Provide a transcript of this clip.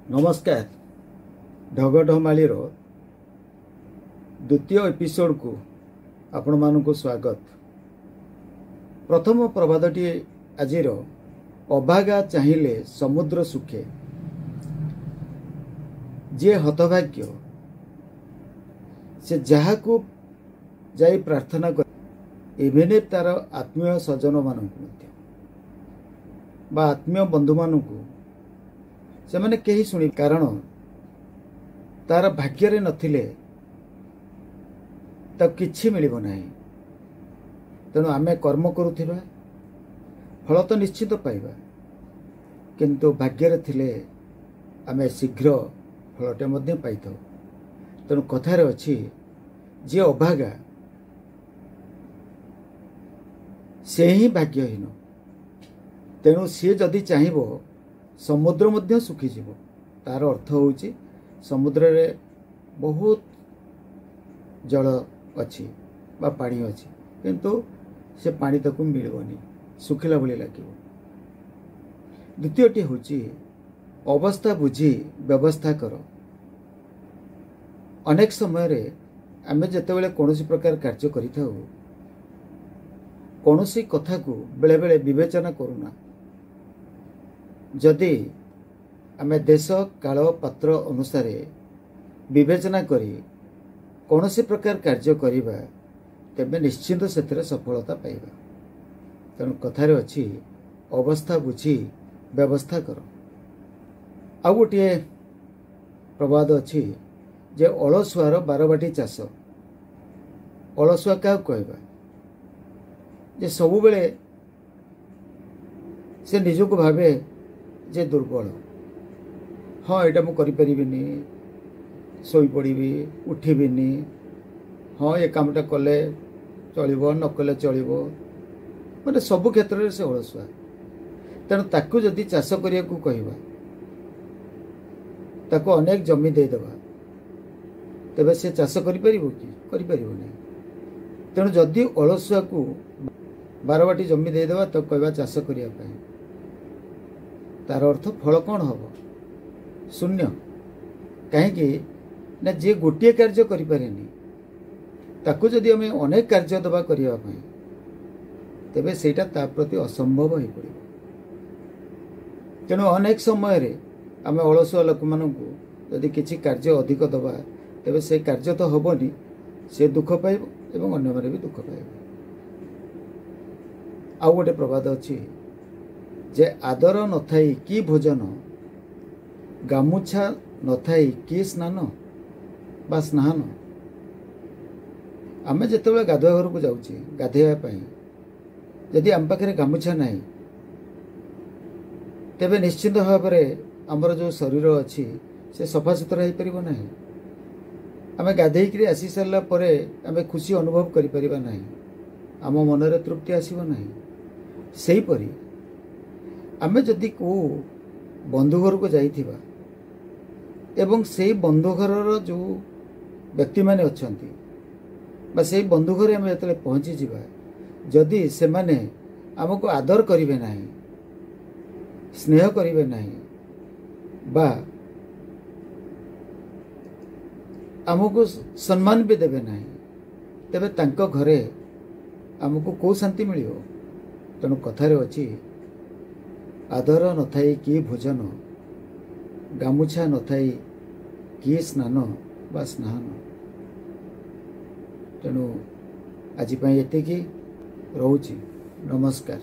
नमस्कार। ढगढमाली द्वितीय एपिसोड को आपण मानक स्वागत। प्रथम प्रभातटी आजिर अभागा चाहिए समुद्र सुखे, जे हतभाग्य से जहाँ को जाई प्रार्थना कर इवेन तार आत्मीय सज्जन मानक बा आत्मीय बंधु मानक से मैंने कहीं शुणी, कारण तार भाग्य नथिले तक किछि मिलिबो नाही। तेणु आमे कर्म करुथिबा फल तो निश्चित पाइबा, किंतु भाग्य थिले आमे शीघ्र फलटे मध्य पाइथाउ। तेणु कथारे अछि जे अभागा से ही भाग्यहीन। तेणु सी जदि चाहिबो समुद्र मध्य सुखीजीव। तार अर्थ होउची समुद्र रे बहुत जल अच्छी बा पानी अच्छी, किंतु से पानी तक मिलबनी, सुखिला भली लागिबो। द्वितीयटी होउची अवस्था बुझी व्यवस्था कर। अनेक समय रे आमे जेतेबेले कोनोसी प्रकार कार्य करिथाउ, कोनोसी कथा को बेले बेले विवेचना करूना। जदि आमे देश काल पात्र अनुसार विवेचना करी कौनसी प्रकार कार्य करिबा, तेबे निश्चिंत सेतरे सफलता पाइबा। तेणु कथारे अछि अवस्था बुझी व्यवस्था कर। आ गोटे प्रवाद अछि जे अलसुआर बारबाटी चाष। अलसुआ क्या कहबा जे सबु बेले से निजक भावे जे दुर्बल। हाँ, एटा मु करि परिबिनी, सोई पड़िबी, उठिबिनी। हाँ, ये कामटा कले चलिबो, न कले चलिबो, माने सबु क्षेत्र रे से अलसुआ। तेणु ताकू जदि चाष करिया को कहबा, ताको अनेक जमी दे देबा, तबे से चाष करि परिबो कि करि परिबो नै। तेणु जदि अलसुआ को बारबाटी जमी दे देबा तो कहबा चाष करिया पई, तार अर्थ फल कौन हम? शून्य। कहीं ना जे गोटे कार्य करें ताकू जदि आम अनेक कार्य दबा करने, तेबे सेटा ता प्रति असंभव हो पड़े। तेणु अनेक समय आम अलसुआ लोक मानू जदि किसी कार्य अधिक दबा, तेबे से कार्य तो हेनी, से दुख पाइब एवं अन्य माने भी दुख पाइब। आउ गोटे प्रवाद अच्छी जे आदर नथाई कि भोजन, गामुछा नथाई कि स्नान बा स्नान। आमे जेतेबेले गाधुआ घर को जाउछे गाधेया पई, यदि आम पाखे गामुछा नहीं, तेबे निश्चित भाव में आमर जो शरीर अच्छी से सफा सुतरा हो पार ना। आमे गाधेई आसी सारा परे आमे खुशी अनुभव करि परिबा नहीं, आम मनरे तृप्ति आसीबो नहीं। सेही परी आमे जदि को बंधु घर को जाइथिबा एवं से बंधु घर जो व्यक्ति माने अछंती बा से बंधु घर आमे जतले पहुंची जिबा, जदि से माने हमको आदर करिवे नाही, स्नेह करिवे नाही, बा हमको सम्मान भी देवे नाही, तेबे तांको घरे हमको को शांति मिलियो? तेणु कथारे अछि आदर नथाई कि भोजन, गामुछा नथाई कि स्नान बा स्नान। तेणु आज एतिकी रहुछि। नमस्कार।